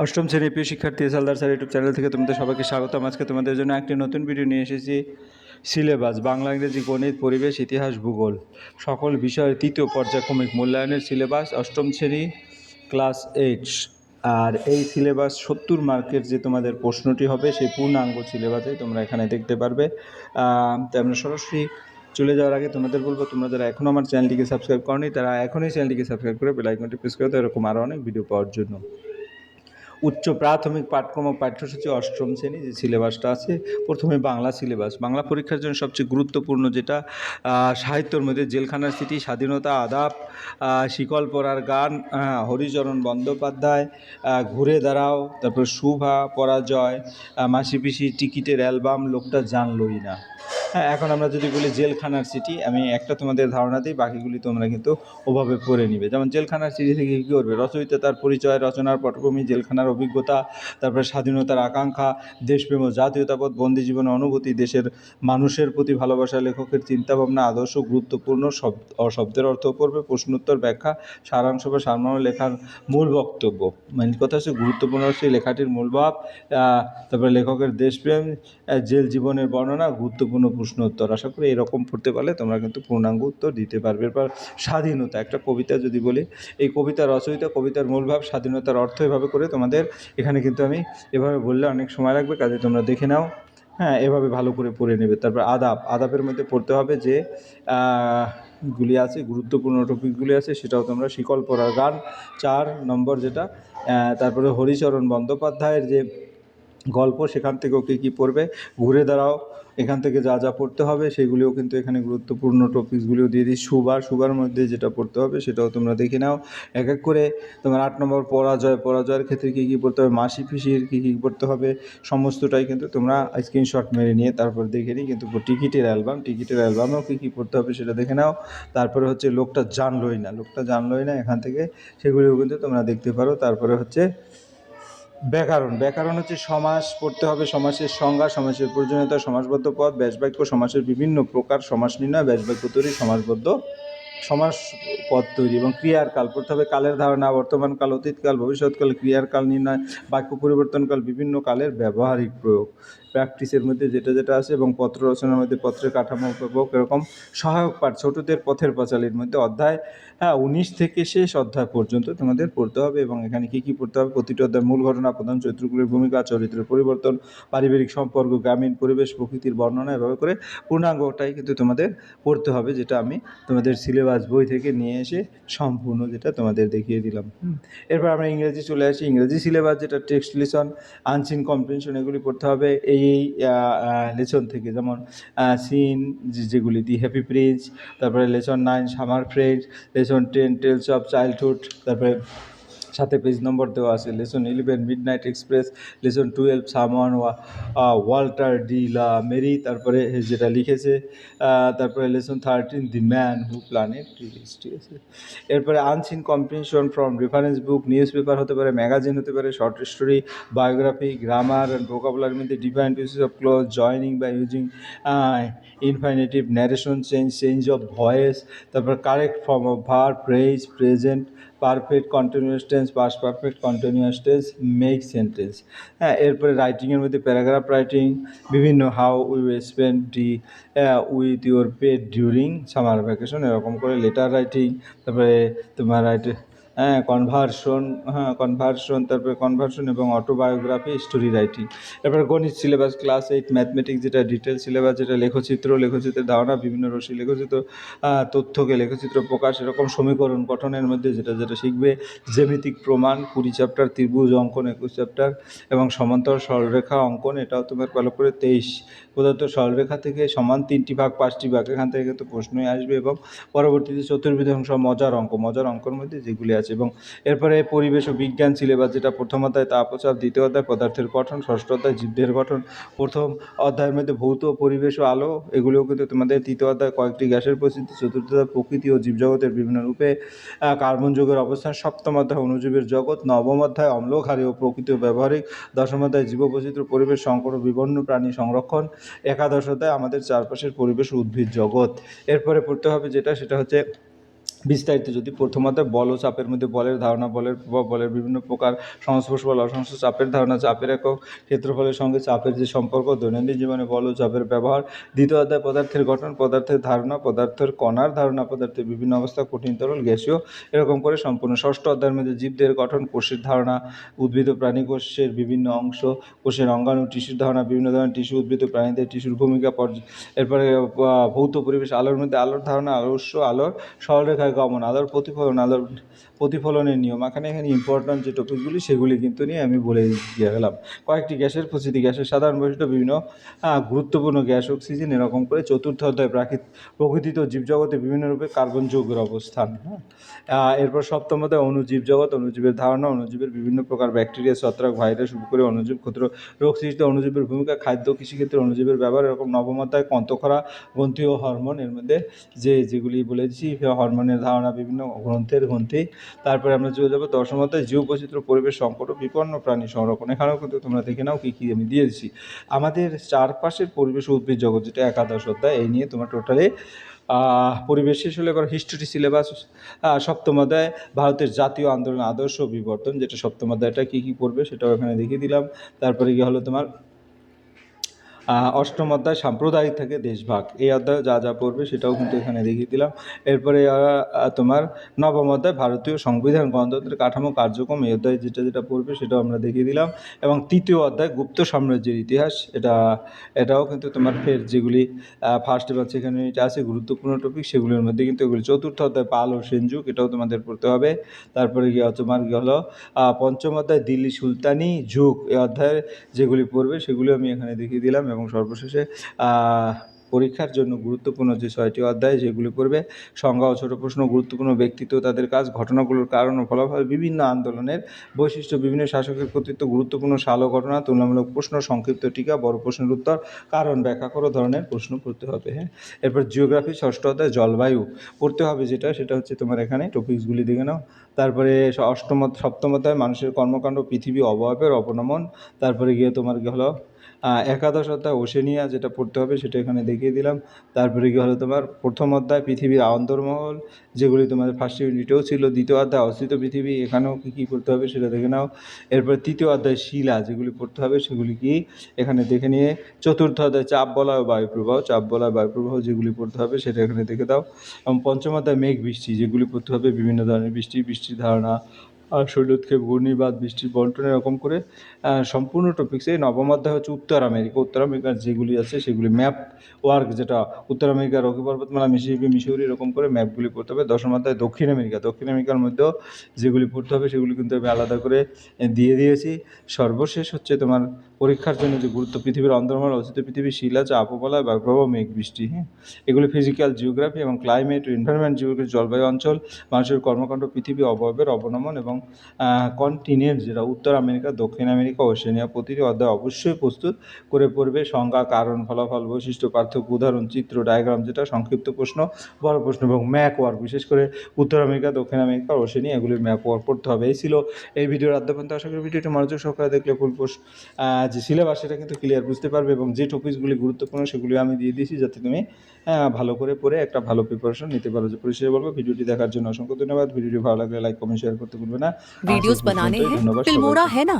অষ্টম শ্রেণীর প্রিয় শিক্ষার্থী হালদার স্যার ইউটিউব চ্যানেল থেকে তোমাদের সবাইকে স্বাগতম। আজকে তোমাদের জন্য একটি নতুন ভিডিও নিয়ে এসেছি। সিলেবাস বাংলা, ইংরেজি, গণিত, পরিবেশ, ইতিহাস, ভূগোল সকল বিষয়ের তৃতীয় পর্যায়ক্রমিক মূল্যায়নের সিলেবাস অষ্টম শ্রেণী ক্লাস 8। আর এই সিলেবাস 70 মার্কের যে তোমাদের প্রশ্নটি হবে সেই পূর্ণাঙ্গ সিলেবাসে তোমরা এখানে দেখতে পারবে। তাই আমরা সরাসরি চলে যাওয়ার আগে তোমাদের বলবো, তোমরা যারা এখনও আমার চ্যানেলটিকে সাবস্ক্রাইব করনি তারা এখনই চ্যানেলটিকে সাবস্ক্রাইব করে বেল আইকনটি প্রেস করে দাও এরকম আরও অনেক ভিডিও পাওয়ার জন্য। উচ্চ প্রাথমিক পাঠ্যক্রম পাঠ্যসূচি অষ্টম শ্রেণী যে সিলেবাসটা আছে, প্রথমে বাংলা সিলেবাস। বাংলা পরীক্ষার জন্য সবচেয়ে গুরুত্বপূর্ণ যেটা সাহিত্যর মধ্যে জেলখানার স্মৃতি, স্বাধীনতা, আদাব, শিকল পরার গান, হরিচরণ বন্দ্যোপাধ্যায়, ঘুরে দাঁড়াও, তারপর শুভা, পরাজয়, মাসি পিসি, টিকিটের অ্যালবাম, লোকটা জানলই না। হ্যাঁ, এখন আমরা যদি বলি জেলখানার সিটি, আমি একটা তোমাদের ধারণা দিই, বাকিগুলি তোমরা কিন্তু ওভাবে পড়ে নিবে। যেমন জেলখানার সিটি থেকে কী করবে, রচয়িতা তার পরিচয়, রচনার পটভূমি, জেলখানার অভিজ্ঞতা, তারপরে স্বাধীনতার আকাঙ্ক্ষা, দেশপ্রেম ও জাতীয়তাবোধ, বন্দি জীবনের অনুভূতি, দেশের মানুষের প্রতি ভালোবাসা, লেখকের চিন্তাভাবনা, আদর্শ, গুরুত্বপূর্ণ শব্দের অর্থ পড়বে, প্রশ্নোত্তর, ব্যাখ্যা, সারাংশ বা সারমর্ম, লেখার মূল বক্তব্য। মেন কথা হচ্ছে গুরুত্বপূর্ণ হচ্ছে লেখাটির মূল ভাব, তারপরে লেখকের দেশপ্রেম, জেল জীবনের বর্ণনা, গুরুত্বপূর্ণ প্রশ্ন উত্তর। আশা করি এরকম পড়তে পারলে তোমরা কিন্তু পূর্ণাঙ্গ উত্তর দিতে পারবে। এরপর স্বাধীনতা, একটা কবিতা যদি বলি, এই কবিতার রচয়িতা, কবিতার মূল ভাব, স্বাধীনতার অর্থ, এভাবে করে তোমাদের এখানে কিন্তু আমি এভাবে বললে অনেক সময় লাগবে, কাজে তোমরা দেখে নাও। হ্যাঁ, এভাবে ভালো করে পড়ে নেবে। তারপর আদাব, আদাবের মধ্যে পড়তে হবে যে গুলি আছে, গুরুত্বপূর্ণ টপিকগুলি আছে, সেটাও তোমরা শিকল পরার গান 4 নম্বর যেটা। তারপরে হরিচরণ বন্দ্যোপাধ্যায়ের যে গল্প, সেখান থেকেও কী পড়বে, ঘুরে দাঁড়াও, এখান থেকে যা যা পড়তে হবে সেগুলিও কিন্তু এখানে গুরুত্বপূর্ণ টপিকসগুলিও দিয়ে দিই। সুবার মধ্যে যেটা পড়তে হবে সেটাও তোমরা দেখে নাও এক এক করে। তোমার 8 নম্বর পরাজয়, পরাজয়ের ক্ষেত্রে কী পড়তে হবে, মাসি পিসির কী পড়তে হবে, সমস্তটাই কিন্তু তোমরা স্ক্রিনশট মেরে নিয়ে তারপর দেখে নিই। কিন্তু টিকিটের অ্যালবামেও কী পড়তে হবে সেটা দেখে নাও। তারপরে হচ্ছে লোকটা জানলই না, এখান থেকে সেগুলিও কিন্তু তোমরা দেখতে পারো। তারপরে হচ্ছে ব্যাকরণ হচ্ছে সমাস পড়তে হবে, সমাসের সংজ্ঞা, সমাসের প্রয়োজনীয়তা, সমাসবদ্ধ পদ, ব্যাসবাক্য, সমাসের বিভিন্ন প্রকার, সমাস নির্ণয়, ব্যাসবাক্য তৈরি, সমাসবদ্ধ সমাস পদ তৈরি এবং ক্রিয়ার কাল পড়তে হবে। কালের ধারণা, বর্তমানকাল, অতীতকাল, ভবিষ্যৎকাল, ক্রিয়ার কাল নির্ণয়, বাক্য পরিবর্তনকাল, বিভিন্ন কালের ব্যবহারিক প্রয়োগ, প্র্যাকটিসের মধ্যে যেটা আছে, এবং পত্র রচনার মধ্যে পত্রের কাঠামো উপভোগ, এরকম সহায়ক পাঠ, ছোটদের পথের পাঁচালীর মধ্যে অধ্যায় 19 থেকে শেষ অধ্যায় পর্যন্ত তোমাদের পড়তে হবে। এবং এখানে কী পড়তে হবে, প্রতিটি অধ্যায় মূল ঘটনা, প্রধান চরিত্রগুলির ভূমিকা, চরিত্রের পরিবর্তন, পারিবারিক সম্পর্ক, গ্রামীণ পরিবেশ, প্রকৃতির বর্ণনা, এভাবে করে পূর্ণাঙ্গটাই কিন্তু তোমাদের পড়তে হবে, যেটা আমি তোমাদের সিলেবাস বই থেকে নিয়ে এসে সম্পূর্ণ যেটা তোমাদের দেখিয়ে দিলাম। এরপর আমরা ইংরেজি চলে আসি। ইংরেজি সিলেবাস যেটা টেক্সট লেসন, আনসিন কম্প্রিহেনশন, এগুলি পড়তে হবে এই লেসন থেকে। যেমন সিন যেগুলি, দি হ্যাপি প্রিন্স, তারপরে lesson 9 summer friends, lesson 10 tales of childhood, তারপরে সাথে পেজ নম্বর দেওয়া আছে। Lesson 11 midnight express, lesson 12 someone Walter de la Mare, তারপরে যেটা লিখেছে। তারপরে lesson 13 the man who planted trees, ঠিক আছে। এরপরে unseen comprehension from reference book, newspaper হতে পারে, ম্যাগাজিন হতে পারে, short story, biography, grammar and ভোকাবুলারির মধ্যে different usages of close, joining বা using infinitive, narration change of voice, তারপর কারেক্ট ফর্ম অফ ভার্ব, প্রেজ, present, perfect continuous tense, past perfect continuous tense, make sentence. হ্যাঁ, এরপরে রাইটিংয়ের মধ্যে প্যারাগ্রাফ রাইটিং, বিভিন্ন how we spend the with your pet during summer vacation, এরকম করে letter writing, তারপরে তোমার কনভার্সন, তারপরে কনভার্সন এবং অটোবায়োগ্রাফি, স্টোরি রাইটিং। এরপরে গণিত সিলেবাস ক্লাস 8 ম্যাথমেটিক্স, যেটা ডিটেল সিলেবাস, যেটা লেখচিত্রের ধারণা, বিভিন্ন রশ্মি লেখচিত্র, তথ্যকে লেখচিত্র প্রকাশ, এরকম সমীকরণ গঠনের মধ্যে যেটা শিখবে। জ্যামিতিক প্রমাণ 20 চ্যাপ্টার, ত্রিভুজ অঙ্কন 21 চ্যাপ্টার, এবং সমান্তর সরলরেখা অঙ্কন, এটাও তোমার ভালো করে 23। প্রদত্ত সরলরেখা থেকে সমান 3টি ভাগ 5টি ভাগ, এখান থেকে কিন্তু প্রশ্নই আসবে। এবং পরবর্তীতে চতুর্বিধাংশ মজার অঙ্কর মধ্যে যেগুলি আছে। এবং এরপরে পরিবেশ ও বিজ্ঞান সিলেবাস, যেটা প্রথম অধ্যায় তাপচাপ, দ্বিতীয় অধ্যায় পদার্থের গঠন, ষষ্ঠ অধ্যায় জীবদের গঠন, প্রথম অধ্যায়ের মধ্যে ভৌত, পরিবেশ ও আলো, এগুলিও কিন্তু তোমাদের তৃতীয় অধ্যায় কয়েকটি গ্যাসের পরিস্থিতি, চতুর্থ অধ্যায় প্রকৃতি ও জীবজগতের বিভিন্ন রূপে কার্বন যৌগের অবস্থান, সপ্তম অধ্যায় অণুজীবের জগৎ, নবম অধ্যায় অম্ল, ক্ষারীয়, প্রকৃতি ও ব্যবহারিক, দশম অধ্যায় জীববৈচিত্র্য, পরিবেশ, সংকট ও বিপন্ন প্রাণী সংরক্ষণ, একাদশ অধ্যায় আমাদের চারপাশের পরিবেশ ও উদ্ভিদ জগৎ। এরপরে পড়তে হবে সেটা হচ্ছে বিস্তারিত যদি প্রথম অধ্যায় বল ও চাপের মধ্যে বলের ধারণা, বলের প্রভাব, বলের বিভিন্ন প্রকার, সংস্পর্শ বল, অসংস্পর্শ চাপের ধারণা, চাপের একক, ক্ষেত্রফলের সঙ্গে চাপের যে সম্পর্ক, দৈনন্দিন জীবনে বল ও চাপের ব্যবহার। দ্বিতীয় অধ্যায় পদার্থের গঠন, পদার্থের ধারণা, পদার্থের কণার ধারণা, পদার্থের বিভিন্ন অবস্থা, কঠিন, তরল, গ্যাসীয়, এরকম করে সম্পূর্ণ। ষষ্ঠ অধ্যায়ের মধ্যে জীবদের গঠন, কোষের ধারণা, উদ্ভিদ ও প্রাণী কোষের বিভিন্ন অংশ, কোষের অঙ্গাণু, টিস্যুর ধারণা, বিভিন্ন ধরনের টিস্যু, উদ্ভিদ ও প্রাণীদের টিস্যুর ভূমিকা, এরপরে ভৌত পরিবেশ, আলোর মধ্যে আলোর ধারণা, আলোর উৎস, আলোর সরলরেখায় গমন, আলোর প্রতিফলন, আলোর প্রতিফলনের নিয়ম। এখানে ইম্পর্ট্যান্ট যে টপিকগুলি সেগুলি কিন্তু নিয়ে আমি বলে দিয়ে গেলাম। কয়েকটি গ্যাসের প্রকৃতি, গ্যাসের সাধারণ বৈশিষ্ট্য, বিভিন্ন গুরুত্বপূর্ণ গ্যাস, অক্সিজেন, এরকম করে। চতুর্থ অধ্যায় প্রকৃতিতে ও জীবজগতে বিভিন্ন রূপে কার্বন যৌগের অবস্থান। এরপর সপ্তম অধ্যায় অণুজীব জগৎ, অণুজীবের ধারণা, অণুজীবের বিভিন্ন প্রকার, ব্যাকটেরিয়া, ছত্রাক, ভাইরাস শুরু করে অণুজীব, ক্ষুদ্র রোগ সৃষ্টি, অণুজীবের ভূমিকা, খাদ্য, কৃষিক্ষেত্রে অণুজীবের ব্যবহার, এরকম। নবম অধ্যায় কন্তক্ষরা, গ্রন্থি ও হরমোন, এর মধ্যে যেগুলি বলেছি হরমোনের ধারণা, বিভিন্ন গ্রন্থি। তারপরে আমরা চলে যাবো দশম অধ্যায় জীববৈচিত্র্য, পরিবেশ সংকট ও বিপন্ন প্রাণী সংরক্ষণ। এখানেও কিন্তু তোমরা দেখে নাও কী কী আমি দিয়েছি। আমাদের চারপাশের পরিবেশ ও উদ্ভিদ জগৎ, যেটা একাদশ অধ্যায়, এই নিয়ে তোমার টোটালি পরিবেশ শেষ হলে এবার হিস্ট্রি সিলেবাস। সপ্তম অধ্যায় ভারতের জাতীয় আন্দোলন, আদর্শ ও বিবর্তন, যেটা সপ্তম অধ্যায়টা কী কী পড়বে সেটাও এখানে দেখিয়ে দিলাম। তারপরে গিয়ে হলো তোমার অষ্টম অধ্যায় সাম্প্রদায়িক থেকে দেশভাগ, এই অধ্যায়ে যা যা পড়বে সেটাও কিন্তু এখানে দেখিয়ে দিলাম। এরপরে তোমার নবম অধ্যায় ভারতীয় সংবিধান, গণতন্ত্রের কাঠামো, কার্যক্রম, এই অধ্যায়ে যেটা যেটা পড়বে সেটাও আমরা দেখিয়ে দিলাম। এবং তৃতীয় অধ্যায় গুপ্ত সাম্রাজ্যের ইতিহাস, এটাও কিন্তু তোমার ফের যেগুলি ফার্স্ট এবং সেকেন্ড ইউনিটে আছে গুরুত্বপূর্ণ টপিক, সেগুলির মধ্যে কিন্তু এগুলি। চতুর্থ অধ্যায় পাল ও সেন যুগ, এটাও তোমাদের পড়তে হবে। তারপরে গিয়ে তোমার গিয়ে হলো পঞ্চম অধ্যায় দিল্লি সুলতানি যুগ, এই অধ্যায়ে যেগুলি পড়বে সেগুলি আমি এখানে দেখিয়ে দিলাম। এবং সর্বশেষে পরীক্ষার জন্য গুরুত্বপূর্ণ যে 6টি অধ্যায় যেগুলি পড়বে, সংজ্ঞা ও ছোট প্রশ্ন, গুরুত্বপূর্ণ ব্যক্তিত্ব, তাদের কাজ, ঘটনাগুলোর কারণ ও ফলাফল, বিভিন্ন আন্দোলনের বৈশিষ্ট্য, বিভিন্ন শাসকের কর্তৃত্ব, গুরুত্বপূর্ণ সাল ও ঘটনা, তুলনামূলক প্রশ্ন, সংক্ষিপ্ত টিকা, বড় প্রশ্নের উত্তর, কারণ ব্যাখ্যা করো ধরনের প্রশ্ন পড়তে হবে। হ্যাঁ, এরপর জিওগ্রাফি, ষষ্ঠ অধ্যায় জলবায়ু পড়তে হবে, সেটা হচ্ছে তোমার এখানে টপিকসগুলি দেখে নাও। তারপরে সপ্তম অধ্যায় মানুষের কর্মকাণ্ড, পৃথিবী, অবয়বের অবনমন। তারপরে গিয়ে তোমার কি হলো একাদশ অধ্যায় ওশেনিয়া, যেটা পড়তে হবে সেটা এখানে দেখিয়ে দিলাম। তারপরে কি হলো তোমার প্রথম অধ্যায় পৃথিবীর অন্তর্মহল, যেগুলি তোমাদের ফার্স্ট ইউনিটেও ছিল। দ্বিতীয় অধ্যায় অস্থিত পৃথিবী, এখানেও কী কী পড়তে হবে সেটা দেখে নাও। এরপর তৃতীয় অধ্যায় শিলা, যেগুলি পড়তে হবে সেগুলি কি এখানে দেখে নিয়ে। চতুর্থ অধ্যায় চাপ বলয় ও বায়ুপ্রবাহ, বায়ুপ্রবাহ যেগুলি পড়তে হবে সেটা এখানে দেখে দাও। এবং পঞ্চম অধ্যায় মেঘ বৃষ্টি, যেগুলি পড়তে হবে বিভিন্ন ধরনের বৃষ্টির ধারণা, আর শৈলোৎক্ষেপ, ঘূর্ণিবাদ, বৃষ্টির বন্টন, এরকম করে সম্পূর্ণ টপিক্সে। নবম অধ্যায় হচ্ছে উত্তর আমেরিকার যেগুলি আছে সেগুলি ম্যাপ ওয়ার্ক, যেটা উত্তর আমেরিকার রকি পর্বতমালা, মিসিসিপি, মিসৌরি, এরকম করে ম্যাপগুলি পড়তে হবে। দশম অধ্যায় দক্ষিণ আমেরিকার মধ্যেও যেগুলি পড়তে হবে সেগুলি কিন্তু আমি আলাদা করে দিয়ে দিয়েছি। সর্বশেষ হচ্ছে তোমার পরীক্ষার জন্য যে গুরুত্ব, পৃথিবীর অন্তর্মহল, অস্থিত পৃথিবী, শিলা, চাপ ও বলয়, বায়ুপ্রবাহ, মেঘ বৃষ্টি। হ্যাঁ, এগুলি ফিজিক্যাল জিওগ্রাফি এবং ক্লাইমেট ও এনভায়রনমেন্ট জিওগ্রাফি, জলবায়ু অঞ্চল, মানুষের কর্মকাণ্ড, পৃথিবী, অবয়বের অবনমন এবং কন্টিনেন্ট, যেটা উত্তর আমেরিকা, দক্ষিণ আমেরিকা, ওশেনিয়া। প্রতিটি অধ্যায় অবশ্যই প্রস্তুত করে পড়বে। সংজ্ঞা, কারণ, ফলাফল, বৈশিষ্ট্য, পার্থক্য, উদাহরণ, চিত্র, ডায়াগ্রাম, যেটা সংক্ষিপ্ত প্রশ্ন, বড় প্রশ্ন এবং ম্যাপ ওয়ার্ক, বিশেষ করে উত্তর আমেরিকা, দক্ষিণ আমেরিকা, ওশেনিয়া, এগুলির ম্যাপ ওয়ার্ক করতে হবে। এই ছিল এই ভিডিওর আদ্যপন্ত। আশা করি ভিডিওটি মনোযোগ সহকারে দেখলে ফুল যে সিলেবাস সেটা কিন্তু ক্লিয়ার বুঝতে পারবে এবং যে টপিকসগুলি গুরুত্বপূর্ণ সেগুলি আমি দিয়ে দিয়েছি, যাতে তুমি ভালো করে পড়ে একটা ভালো প্রিপারেশন নিতে পারো। যে পরিশেষে বলবো, ভিডিওটি দেখার জন্য অসংখ্য ধন্যবাদ। ভিডিওটি ভালো লাগলে লাইক, কমেন্ট, শেয়ার করতে ভুলবে না। वीडियोस बनाने हैं, ধন্যবাদ फिल्मोरा সবাইকে। है ना।